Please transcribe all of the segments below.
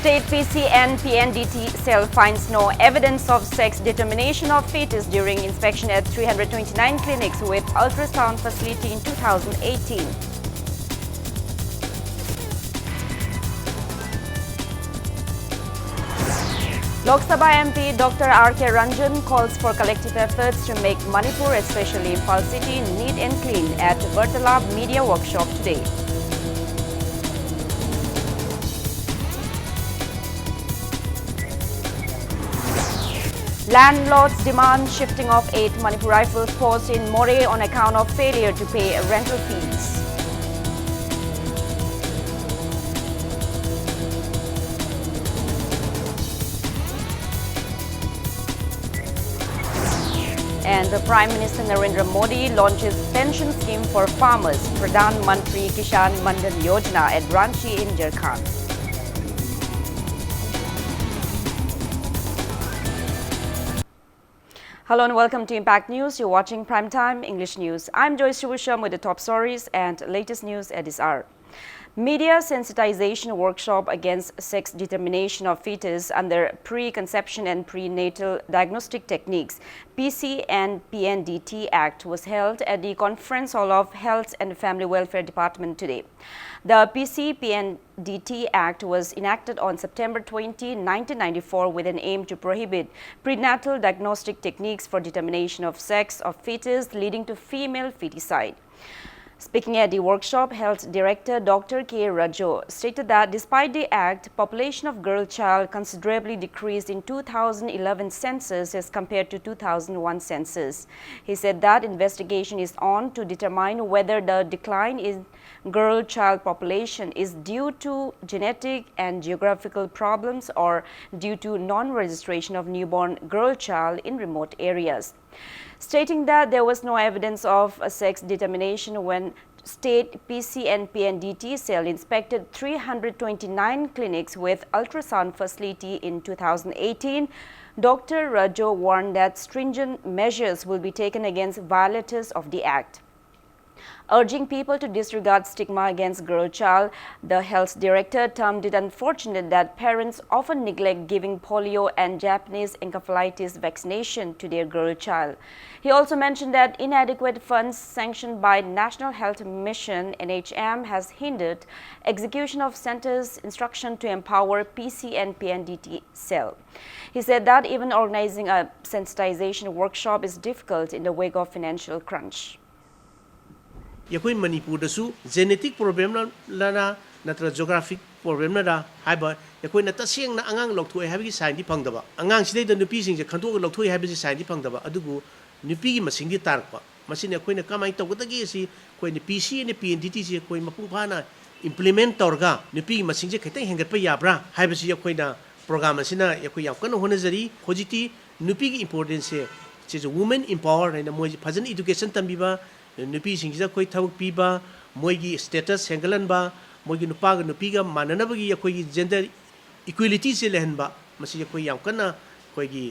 State PC and PNDT cell finds no evidence of sex determination of fetus during inspection at 329 clinics with ultrasound facility in 2018. Lok Sabha MP Dr. R.K. Ranjan calls for collective efforts to make Manipur, especially Imphal City, neat and clean at Vartalab Media Workshop today. Landlords demand shifting of 8 Manipur Rifles posts in Moreh on account of failure to pay rental fees. And the Prime Minister Narendra Modi launches pension scheme for farmers, Pradhan Mantri Kishan Mandhan Yojana at Ranchi in Jharkhand. Hello and welcome to Impact News. You're watching Primetime English News. I'm Joyce Shubusham with the top stories and latest news at this hour. Media sensitization workshop against sex determination of fetus under Preconception and Prenatal Diagnostic Techniques PC and PNDT Act was held at the Conference Hall of Health and Family Welfare Department today. The PC-PNDT Act was enacted on September 20, 1994 with an aim to prohibit prenatal diagnostic techniques for determination of sex of fetus leading to female feticide. Speaking at the workshop, Health Director Dr. K. Rajo stated that despite the act, population of girl child considerably decreased in 2011 census as compared to 2001 census. He said that investigation is on to determine whether the decline in girl child population is due to genetic and geographical problems or due to non-registration of newborn girl child in remote areas. Stating that there was no evidence of sex determination when State PC and PNDT cell inspected 329 clinics with ultrasound facility in 2018, Dr. Rajo warned that stringent measures will be taken against violators of the act. Urging people to disregard stigma against girl child, the health director termed it unfortunate that parents often neglect giving polio and Japanese encephalitis vaccination to their girl child. He also mentioned that inadequate funds sanctioned by National Health Mission (NHM) has hindered execution of centers' instruction to empower PC and PNDT cell. He said that even organizing a sensitization workshop is difficult in the wake of financial crunch. यकोई Manipur दसु genetic problem लाना नत्र geographic problem ना हाइबा यकोई न तसेंग ना अंगांग लौथोय हाइबगी साइनदि फंगदबा अंगांग सिदै the नुपी सिंग जे खंतोक लौथोय हाइबजी साइनदि फंगदबा अदुगु नुपी गी मसिंगदि तारकपा मसिन यकोई न कमाई तौगदगी सि कोई ने पीसी ने पीएनडीटी से कोई मपुंग फाना इंप्लीमेंट तौरगा नुपी गी मसिंग जे खैते हेंगतपा याब्रा हाइबजी यकोई ना प्रोग्राम असिना यकोई याम कन होनजरी होजिति नुपी गी इंपोर्टेंस से वुमेन एम्पावर है मोय फजन एजुकेशन तंबीबा नुपी सिंगजा कोई थबक पीबा मोयगी स्टेटस हेंगलनबा मोयगी नुपाग नुपीगा माननबगी यकोई जेंडर इक्वालिटी से लेहनबा मसी यकोई याम कन्ना कोईगी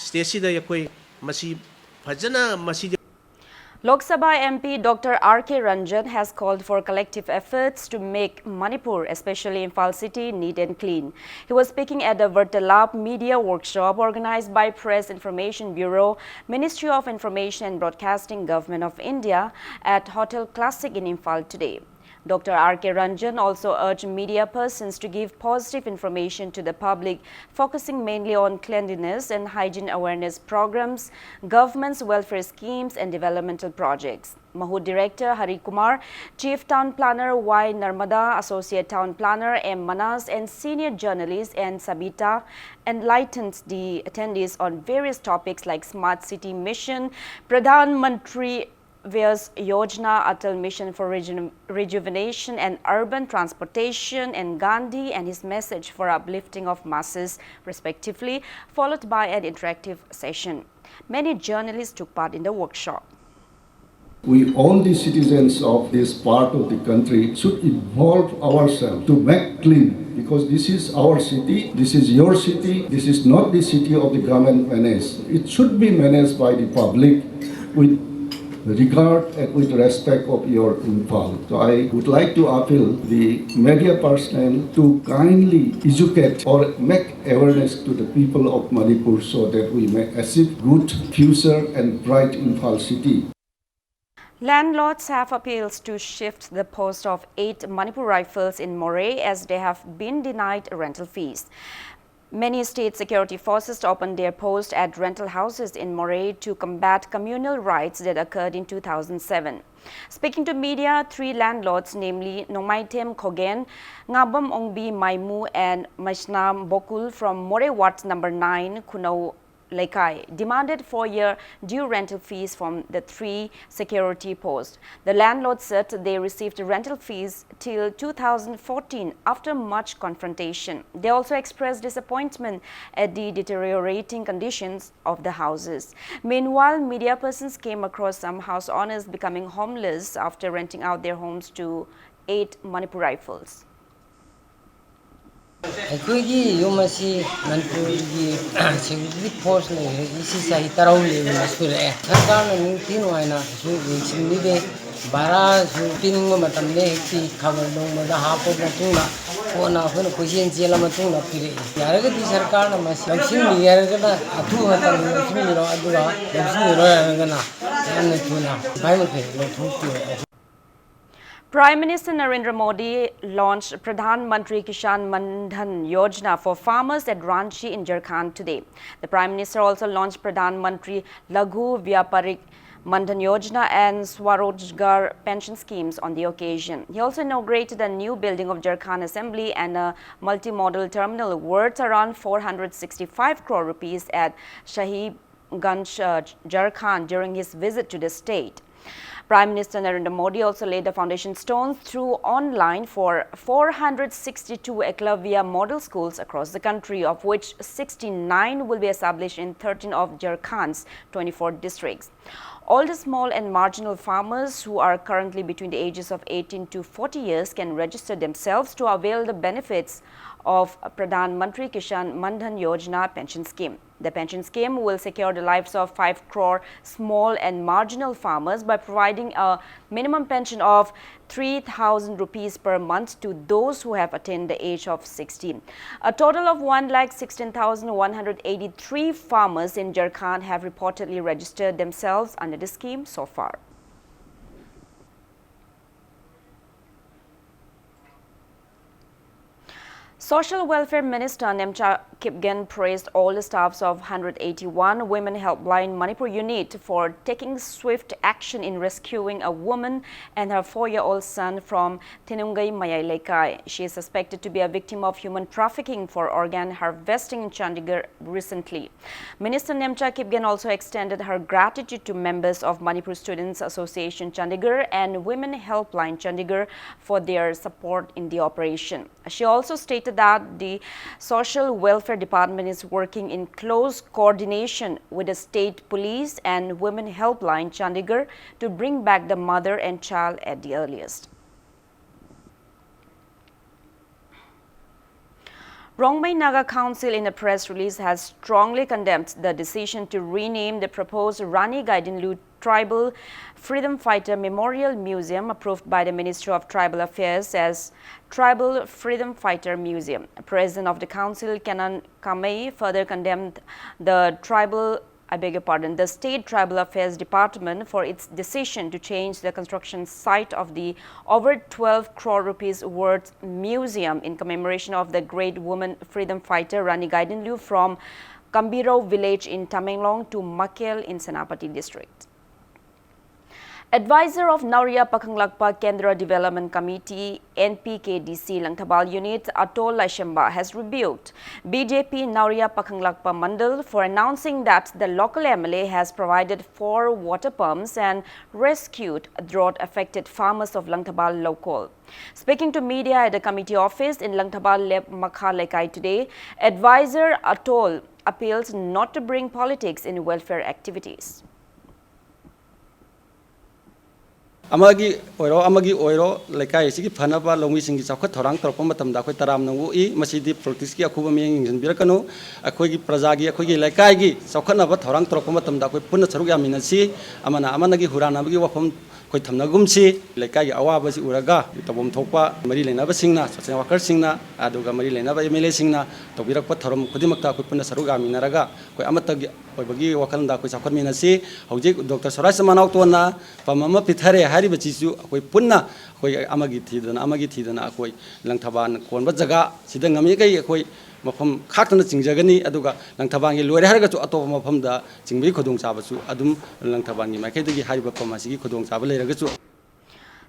स्टेसिदा यकोई मसी फजना मसी Lok Sabha MP Dr. R.K. Ranjan has called for collective efforts to make Manipur, especially Imphal City, neat and clean. He was speaking at the Vartalab Media Workshop organized by Press Information Bureau, Ministry of Information and Broadcasting, Government of India at Hotel Classic in Imphal today. Dr. R.K. Ranjan also urged media persons to give positive information to the public, focusing mainly on cleanliness and hygiene awareness programs, government's welfare schemes and developmental projects. Mahud Director Hari Kumar, Chief Town Planner Y. Narmada, Associate Town Planner M. Manas and senior journalist N. Sabita enlightened the attendees on various topics like Smart City Mission, Pradhan Mantri Vyas Yojana, Atal Mission for Rejuvenation and Urban Transportation, and Gandhi and his message for uplifting of masses, respectively, followed by an interactive session. Many journalists took part in the workshop. We, all the citizens of this part of the country, should involve ourselves to make clean, because this is our city, this is your city, this is not the city of the government managed. It should be managed by the public with regard and with respect of your info. So I would like to appeal the media personnel to kindly educate or make awareness to the people of Manipur so that we may achieve good future and bright Imphal city. Landlords have appeals to shift the post of 8 Manipur rifles in Moray as they have been denied rental fees. Many state security forces opened their posts at rental houses in Moray to combat communal riots that occurred in 2007. Speaking to media, 3 landlords, namely Nomaitem Khogen, Ngabam Ongbi Maimu and Mashnam Bokul from Moray Ward number 9, Kunau Laikai, demanded 4-year due rental fees from the 3 security posts. The landlords said they received rental fees till 2014 after much confrontation. They also expressed disappointment at the deteriorating conditions of the houses. Meanwhile, media persons came across some house owners becoming homeless after renting out their homes to 8 Manipur rifles. ꯑꯩꯈꯣꯏꯒꯤ ꯌꯨꯝ ꯑꯁꯤ ꯃꯅꯤꯄꯨꯔꯒꯤ security force ꯂꯩꯔꯦ ꯁꯤ ꯆꯍꯤ 10 ꯁꯨꯔꯛꯑꯦ ꯁꯔꯀꯥꯔꯅ ꯅꯤꯡꯊꯤ ꯅꯨꯡꯉꯥꯏꯅꯁꯨ ꯌꯦꯡꯁꯤꯟꯕꯤꯗꯦ ꯚꯔꯥꯁꯨ ꯄꯤꯅꯤꯡꯕ ꯃꯇꯝꯗ ꯍꯦꯛꯇꯤ ꯈꯕꯔ ꯅꯣꯡꯃꯗ ꯍꯥꯞꯄ ꯃꯇꯨꯡꯗ ꯀꯣꯟꯅ ꯑꯩꯈꯣꯏꯅ ꯀꯣꯏꯆꯦꯟ ꯆꯦꯜꯂ ꯃꯇꯨꯡꯗ ꯄꯤꯔꯛꯏ ꯌꯥꯔꯒꯗꯤ ꯁꯔꯀꯥꯔꯅ ꯃꯁꯤ ꯂꯧꯁꯤꯟꯕꯤꯒꯦ ꯍꯥꯏꯔꯒꯅ ꯑꯊꯨꯕ ꯃꯇꯝꯗ ꯂꯧꯁꯤꯟꯕꯤꯔꯣ ꯑꯗꯨꯒ ꯂꯧꯁꯤꯟꯕꯤꯔꯣ ꯍꯥꯏꯔꯒꯅ ꯌꯥꯝꯅ ꯊꯨꯅ ꯃꯈꯩ ꯂꯧꯊꯣꯛꯄꯤꯔꯛꯑꯣ. Prime Minister Narendra Modi launched Pradhan Mantri Kisan Mandhan Yojana for farmers at Ranchi in Jharkhand today. The Prime Minister also launched Pradhan Mantri Laghu Vyaparik Mandhan Yojana and Swarojgar pension schemes on the occasion. He also inaugurated a new building of Jharkhand Assembly and a multimodal terminal worth around 465 crore rupees at Shahibganj, Jharkhand during his visit to the state. Prime Minister Narendra Modi also laid the foundation stones through online for 462 Eklavya model schools across the country, of which 69 will be established in 13 of Jharkhand's 24 districts. All the small and marginal farmers who are currently between the ages of 18 to 40 years can register themselves to avail the benefits of Pradhan Mantri Kisan Mandhan Yojana pension scheme. The pension scheme will secure the lives of 5 crore small and marginal farmers by providing a minimum pension of 3,000 rupees per month to those who have attained the age of 16. A total of 1,16,183 farmers in Jharkhand have reportedly registered themselves under the scheme so far. Social Welfare Minister Nemcha Kipgen praised all the staffs of 181 Women Helpline Manipur unit for taking swift action in rescuing a woman and her 4-year-old son from Tinungai Mayai Laikai. She is suspected to be a victim of human trafficking for organ harvesting in Chandigarh recently. Minister Nemcha Kipgen also extended her gratitude to members of Manipur Students Association Chandigarh and Women Helpline Chandigarh for their support in the operation. She also stated that the Social Welfare Department is working in close coordination with the State Police and Women Helpline Chandigarh to bring back the mother and child at the earliest. Rongmei Naga Council in a press release has strongly condemned the decision to rename the proposed Rani Gaidinlu Tribal Freedom Fighter Memorial Museum approved by the Ministry of Tribal Affairs as Tribal Freedom Fighter Museum. President of the Council, Kenan Kamei, further condemned the the State Tribal Affairs Department for its decision to change the construction site of the over 12 crore rupees worth museum in commemoration of the great woman freedom fighter Rani Gaidinlu from Kambiro village in Tamenglong to Makel in Senapati district. Advisor of Nauriya Pakhanglakpa Kendra Development Committee NPKDC Langthabal Unit Atol Laishemba has rebuked BJP Nauriya Pakhanglakpa Mandal for announcing that the local MLA has provided 4 water pumps and rescued drought-affected farmers of Langthabal local. Speaking to media at the committee office in Langthabal Lep Makha Laikai today, Advisor Atol appeals not to bring politics in welfare activities. amagi oiro lekai sigi phanaba longi singi chakha thorang torpa matamda khoi taram nangu I masidi practice ki akhuba meng ingin birakano akhoi gi praja gi akhoi gi lekai gi chakha ba thorang torpa matamda khoi punna charuk yamina si amana gi hurana gi wafam khoi thamnagum si lekai gi awaba si uraga tabom thokpa mari lenaba singna social worker singna aduga mari lenaba MLA singna tobirakpa thoram khudimakta khoi punna charuk yamina raga khoi amata gi oibagi wakalda khoi chakha mina si hojik Dr. Sorai Samanau tona pamama pithare hari bachisu akoi punna akoi amagi thidana akoi langthaban konba jaga sida ngami kai akoi mafam khatana chingjagani aduga langthabangi loire harga chu atop mafamda chingbi khodong chabasu adum langthabangi maikaidagi hariba pamasigi khodong chaba leiraga chu.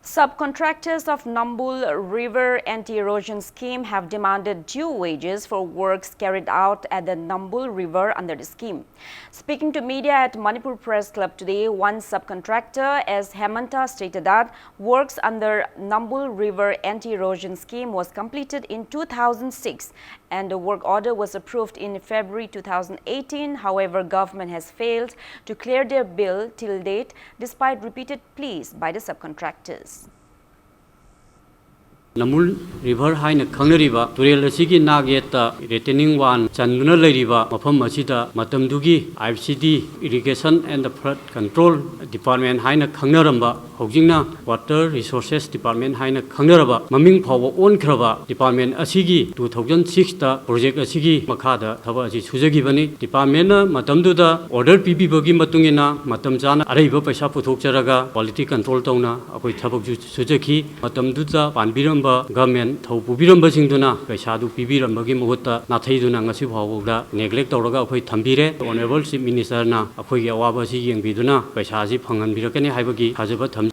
Subcontractors of Nambul River Anti-Erosion Scheme have demanded due wages for works carried out at the Nambul River under the scheme. Speaking to media at Manipur Press Club today, one subcontractor, as Hemanta, stated that works under Nambul River Anti-Erosion Scheme was completed in 2006 and the work order was approved in February 2018. However, government has failed to clear their bill till date despite repeated pleas by the subcontractors. Namul River Haina Kangnariba, Turel Sigi Nageta, retaining one, Chanduna Lariba, Mapam Masita, Matamdugi, IFCD, Irrigation and the Flood Control Department Haina Kangnaramba, Hojina, Water Resources Department Haina Kangnaraba, Maming Power Own Kraba, Department Asigi, 2006 Project Asigi, Makada, Tabaji Suzagibani, Department Matamduda, Order PB Bogi Matungina, Matamjana, Areva Pasapu Tokjaraga, Quality Control Tona, Akoi Tabaju Suzaki, Matamduda, Panbiramba, government thau pubirambe singduna paisa du pibirambe muhutta nathaiduna ngasi phawda neglect tawraga akhoi thambire honorable chief minister na akhoi gi awaba si yengbiduna paisa ji phangan birakani haibagi thajaba tham.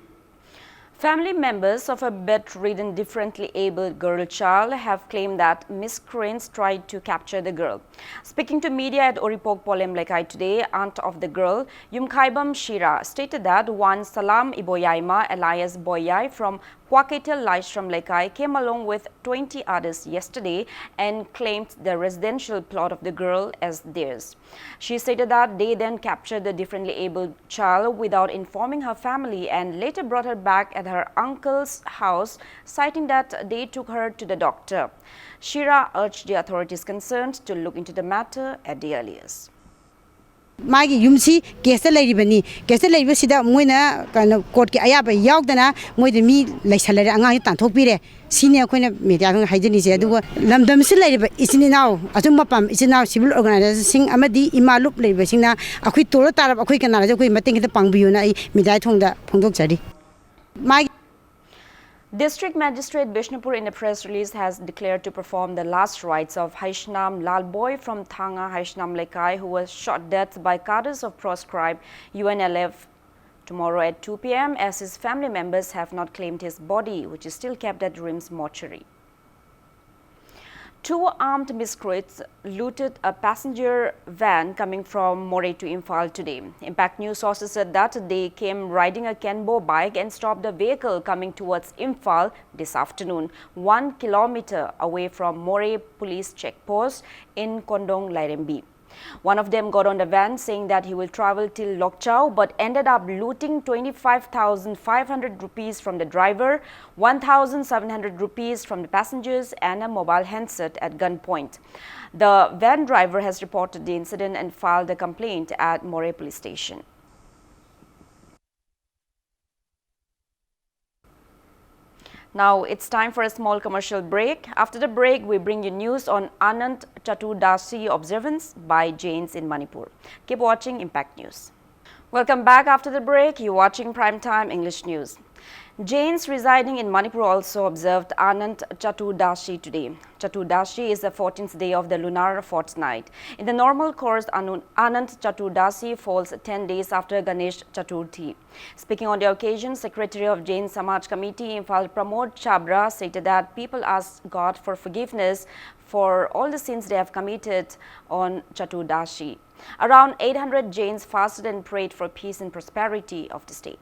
Family members of a bedridden, differently abled girl child have claimed that miscreants tried to capture the girl. Speaking to media at Oripok Polem Lekai today, aunt of the girl, Yumkhaibam Shira, stated that one Salam Iboyaima alias Boyai from Kwaketel Laishram Lekai came along with 20 others yesterday and claimed the residential plot of the girl as theirs. She stated that they then captured the differently abled child without informing her family and later brought her back at her uncle's house, citing that they took her to the doctor. Shira urged the authorities concerned to look into the matter at the earliest. Magi yumsi kesa lairibani kesa lairibasida moina kana court ki ayaba yaudana moide mi laisalare anga tanthokpire sine akoina media haidini se adugo lamdam se lairiba isini naw asum mapam isina civil organization amadi imalup lairibasingna akhui toro tarab akhui kana akhui mating kita pangbiyuna ai media thongda phongdok jari magi. District Magistrate Bishnupur in a press release has declared to perform the last rites of Haishnam Lalboy from Thanga Haishnam Lekai, who was shot dead by cadres of proscribed UNLF tomorrow at 2 p.m. as his family members have not claimed his body, which is still kept at Rim's mortuary. Two armed miscreants looted a passenger van coming from Moray to Imphal today. Impact News sources said that they came riding a Kenbo bike and stopped the vehicle coming towards Imphal this afternoon, 1 kilometer away from Moray police checkpost in Kondong Lairembi. One of them got on the van saying that he will travel till Lokchau but ended up looting 25,500 rupees from the driver, 1,700 rupees from the passengers and a mobile handset at gunpoint. The van driver has reported the incident and filed a complaint at Moray police station. Now it's time for a small commercial break. After the break, we bring you news on Anant Chaturdasi observance by Jains in Manipur. Keep watching Impact News. Welcome back after the break. You're watching Primetime English News. Jains residing in Manipur also observed Anant Chaturdasi today. Chaturdasi is the 14th day of the lunar fortnight. In the normal course, Anant Chaturdasi falls 10 days after Ganesh Chaturthi. Speaking on the occasion, Secretary of Jain Samaj Committee, Imphal Pramod Chabra, stated that people ask God for forgiveness for all the sins they have committed on Chaturdasi. Around 800 Jains fasted and prayed for peace and prosperity of the state.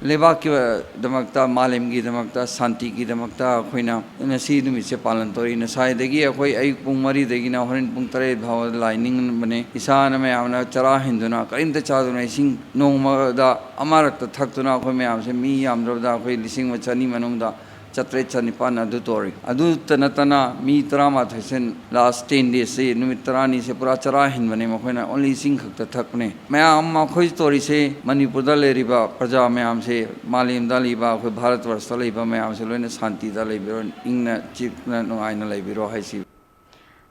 लेबाक दमकता मालेम की दमकता शांति की दमकता अखोइना नसी नुमिसे पालन तोरी नसाइदगी अखोई अयुक पुंग मरी देगिना होरिन पुंग तरे भाव लाइनिंग बने इसान में आमना चरा हिंदुना करिंद चादुना इसिंग नोंगमदा अमारक थक्तुना अखोइ में आमसे मी यामद्रबदा अखोइ लिसिंग मचनी मनुंगदा चत्रे चनिपान अदु तोरी अदु तनतना मी तरामा थैसन लास्ट 10 डेज से नुमित तरानी से पूरा चरा हिंबने मखोइना ओनली सिंग खक्त थकने मैम मखोइ तोरी से मणिपुर दा लेरिबा प्रजा मैम से मालेम दा लेबा अखोइ भारत वर्ष दा लेबा मैम से लोइना शांति दा लेबिरो इंगना चिकना नुआइना लेबिरो HiAce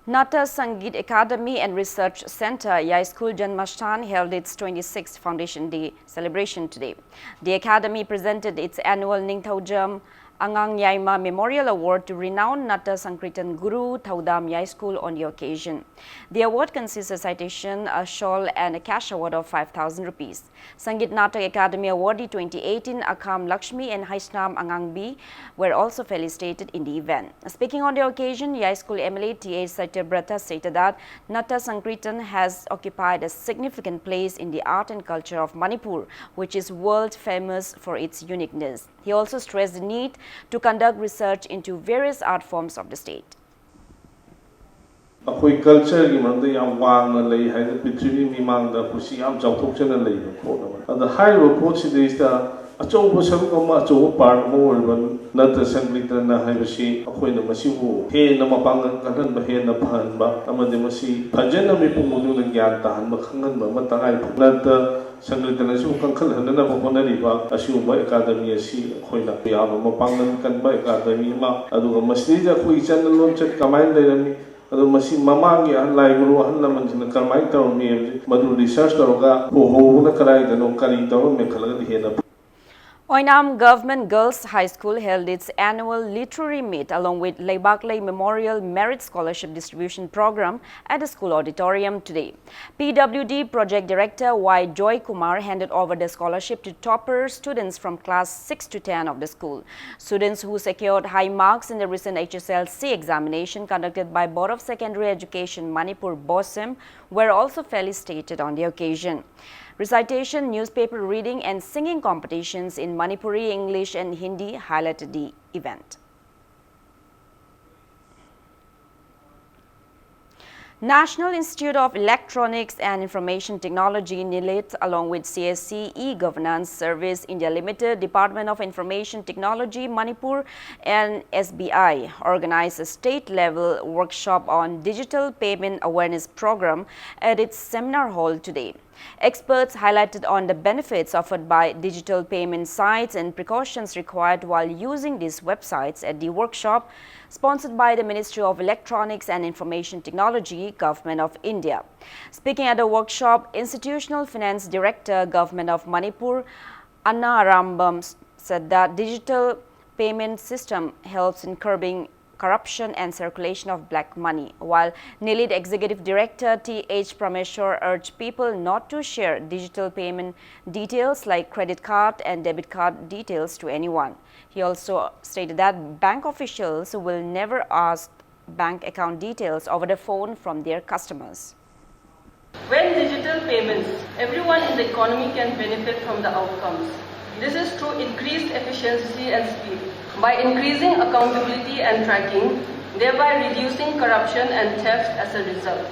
Nata Sangeet Academy and Research Center, Yai School Janmashthan, held its 26th Foundation Day celebration today. The academy presented its annual Ningthaujam Angang Yaima Memorial Award to renowned Nata Sankirtan Guru Thaudam Yai School on the occasion. The award consists of a citation, a shawl and a cash award of 5,000 rupees. Sangeet Nata Academy awardee 2018 Akam Lakshmi and Haishnam Angang B were also felicitated in the event. Speaking on the occasion, Yai School MLA T.H. Satyabrata stated that Nata Sankirtan has occupied a significant place in the art and culture of Manipur, which is world famous for its uniqueness. He also stressed the need to conduct research into various art forms of the state. अखोई culture की मरंदे याम वांगना लई है पृथ्वी मीमांगदा pussy याम जावथोकचना लई pot अद high report सिदेस्ता अचौब सरुक अमा अचौब part अमा Orbán नत संगलितना हाइबसी अखोइना मसिबु हे नम पांग कनन बहे न फहनबा अमदे मसी फजन मिपुमुदु न ज्ञान ताहन खंगन म तंगाइ नत संगलितना सु कंखल हनना बहोनरिबा असुबा एकाडमी असि अखोइना याम म पांगन कनबा एकाडमी मा अदुगा मसलीजा खोइ चैनल लॉन्च कमाइन लेरमी अदो मसी ममांगी लाइब्रो हन लमन करमाइ तौरमी मधु रिसर्च तौरगा हो कराइदनो करी तौर में खलगद हेना Oinam Government Girls High School held its annual literary meet along with Leibakley Memorial Merit Scholarship Distribution Program at the school auditorium today. PWD Project Director Y. Joy Kumar handed over the scholarship to topper students from class 6 to 10 of the school. Students who secured high marks in the recent HSLC examination conducted by Board of Secondary Education Manipur BOSEM were also felicitated on the occasion. Recitation, newspaper reading and singing competitions in Manipuri, English and Hindi highlighted the event. National Institute of Electronics and Information Technology NILIT along with CSC E-Governance Service India Limited, Department of Information Technology Manipur and SBI organized a state-level workshop on Digital Payment Awareness Program at its seminar hall today. Experts highlighted on the benefits offered by digital payment sites and precautions required while using these websites at the workshop sponsored by the Ministry of Electronics and Information Technology, Government of India. Speaking at the workshop, Institutional Finance Director, Government of Manipur, Anna Arambam said that digital payment system helps in curbing corruption and circulation of black money, while NILIT Executive Director T.H. Prameshwar urged people not to share digital payment details like credit card and debit card details to anyone. He also stated that bank officials will never ask bank account details over the phone from their customers. When digital payments, everyone in the economy can benefit from the outcomes. This is through increased efficiency and speed, by increasing accountability and tracking, thereby reducing corruption and theft as a result.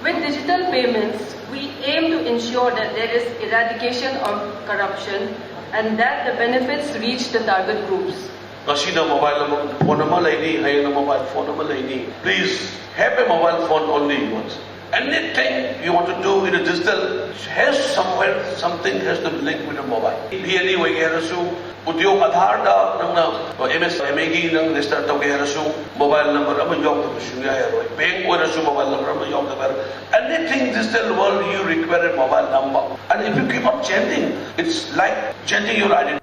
With digital payments, we aim to ensure that there is eradication of corruption and that the benefits reach the target groups. Mobile phone, please have a mobile phone only once. Anything you want to do in a digital has somewhere something has to link with a mobile. BLE वगैरह उद्योग आधार दा नंगना MSME की नंग register तोगे Harsu mobile number अब योग तो शुन्य है रोई bank और हरसु mobile number अब योग तो कर anything digital world you require a mobile number and if you keep on changing it's like changing your identity.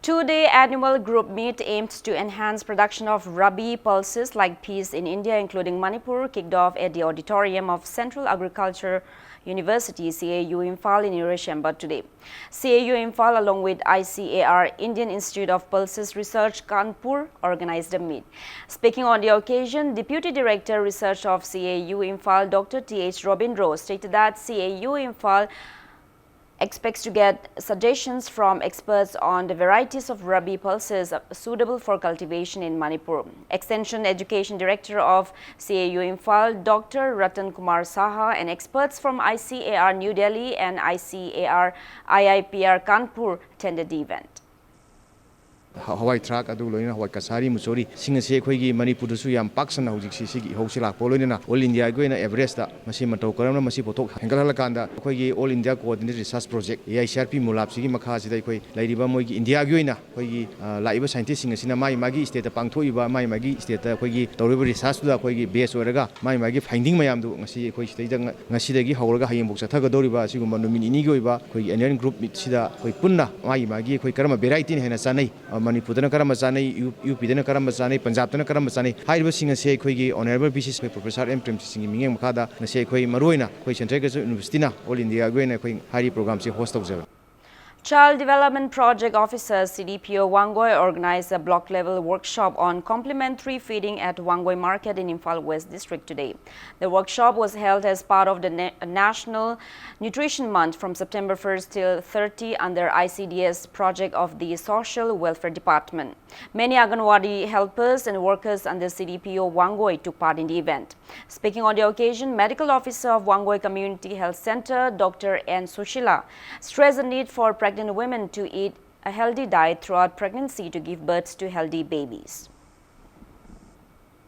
Two-day annual group meet aims to enhance production of Rabi pulses like peas in India, including Manipur, kicked off at the auditorium of Central Agriculture University, CAU Imphal in Irashamba today. CAU Imphal along with ICAR, Indian Institute of Pulses Research, Kanpur, organized the meet. Speaking on the occasion, Deputy Director Research of CAU Imphal, Dr. T.H. Robindro, stated that CAU Imphal expects to get suggestions from experts on the varieties of rabi pulses suitable for cultivation in Manipur. Extension Education Director of CAU Imphal, Dr. Ratan Kumar Saha, and experts from ICAR New Delhi and ICAR IIPR Kanpur attended the event. Hawaii track adu loina Hawaii kasari musori singa se khoi gi Manipur du su yam paksana hojik si gi housila poloina all India go ina Everest da masi matau karam masi potok hengal halakanda khoi gi all India coordinated research project AICRP mulap si gi makha si dai khoi lairiba moi gi India go ina khoi gi laiba scientist singa sina mai magi state pangthoiba mai magi state khoi gi tawriba research da khoi gi base oraga mai magi finding mayam du ngasi khoi sidai da ngasi dagi hauraga hayeng bok chathaga doriba sigumba numin ini goiba khoi Indian group sida khoi punna mai magi khoi karama variety hena sanai Manipur dana karam sanai UP dana karam sanai Punjab dana karam sanai haiba singa se khoi gi honorable pieces Professor M Prem Singh mingeng makada na se khoi maroina khoi Central University na all India go na khoi hari program se host tawjaba. Child Development Project Officers CDPO Wangoi organized a block-level workshop on complementary feeding at Wangoi Market in Imphal West District today. The workshop was held as part of the National Nutrition Month from September 1st till 30 under ICDS project of the Social Welfare Department. Many Anganwadi helpers and workers under CDPO Wangoi took part in the event. Speaking on the occasion, Medical Officer of Wangoi Community Health Center, Dr. N. Sushila, stressed the need for pregnant women to eat a healthy diet throughout pregnancy to give birth to healthy babies.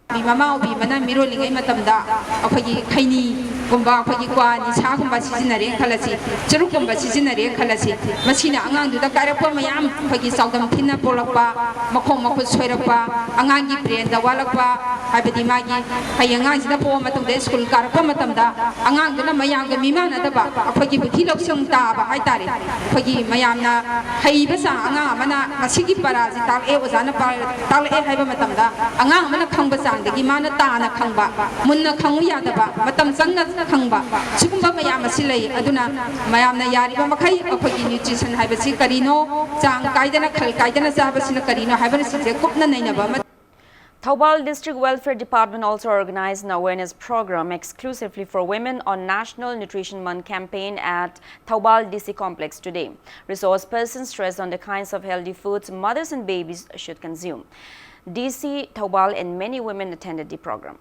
Mama obi mana miro lingai matamda akhoi khaini gumba akhoi kwa ni sa gumba sijinare khalasi churuk gumba sijinare khalasi masina angang du da karappa mayam akhoi saudam thinna polakpa makhong makhut soirakpa angang gi brain da walakpa habedi magi hayangang sida po matung de school karappa matamda angang du na mayam ga mimana da ba akhoi gi buthi loksung ta ba hai tare akhoi gi mayam na hai basa angang mana masigi para ji tak e ozana pa tal e hai ba matamda angang mana khang basa dagi mana taana khangba munna khangu yadaba matam changna khangba sigumba mayam asilai aduna mayamna yariba makhai akhoi nutrition haibasi karino chang kaidana khal kaidana sabasina karino haibana sije kupna nainaba. Thoubal District Welfare Department also organized an awareness program exclusively for women on National Nutrition Month campaign at Thoubal DC Complex today. Resource persons stressed on the kinds of healthy foods mothers and babies should consume. DC, Thoubal and many women attended the program.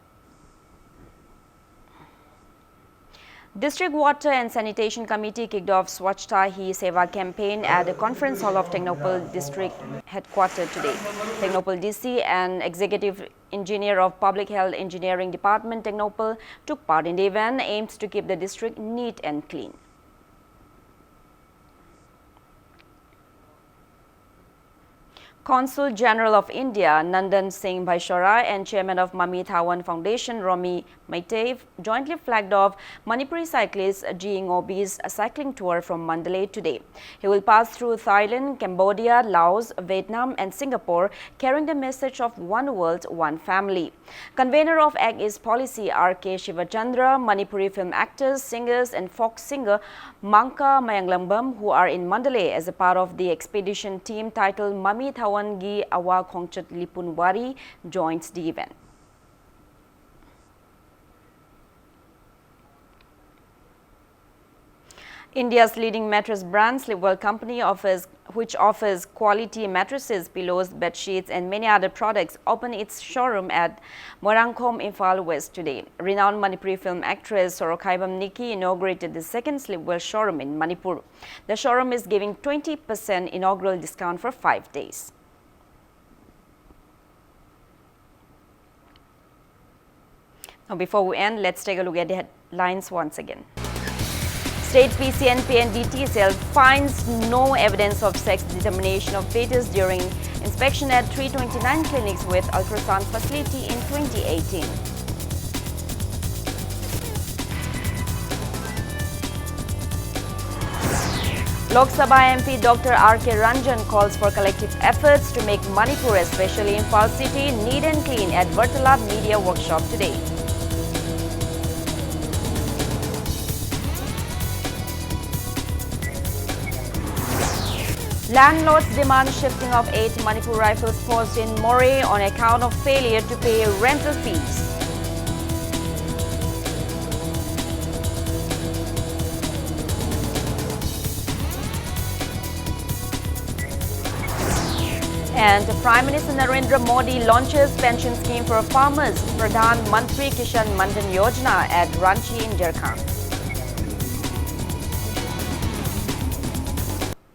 District Water and Sanitation Committee kicked off Swachhta Hi Seva campaign at the Conference Hall of Technopole District Headquarters today. Technopole DC and Executive Engineer of Public Health Engineering Department Technopole took part in the event aimed to keep the district neat and clean. Consul General of India, Nandan Singh Bhaishora, and Chairman of Mami Thawan Foundation, Romi Maitey, jointly flagged off Manipuri cyclist Ji Ngobi's cycling tour from Mandalay today. He will pass through Thailand, Cambodia, Laos, Vietnam, and Singapore, carrying the message of one world, one family. Convener of Act East Policy, R.K. Shivachandra, Manipuri film actors, singers, and folk singer Mangka Mayanglambam, who are in Mandalay as a part of the expedition team titled Mami Thawan Gi Awa Khongchat Lipunwari, joins the event. India's leading mattress brand Sleepwell Company, which offers quality mattresses, pillows, bed sheets, and many other products, opened its showroom at Morangkhom, Imphal West today. Renowned Manipuri film actress Sorokhaibam Nikki inaugurated the second Sleepwell showroom in Manipur. The showroom is giving 20% inaugural discount for 5 days. Now, before we end, let's take a look at the headlines once again. State PCNP and DTCL finds no evidence of sex determination of fetus during inspection at 329 clinics with ultrasound facility in 2018. Lok Sabha MP Dr. R.K. Ranjan calls for collective efforts to make Manipur, especially Imphal City, neat and clean at Vartalab Media Workshop today. Landlords demand shifting of 8 Manipur Rifles posts in Moreh on account of failure to pay rental fees. And Prime Minister Narendra Modi launches pension scheme for farmers, Pradhan Mantri Kishan Mandan Yojana at Ranchi in Jharkhand.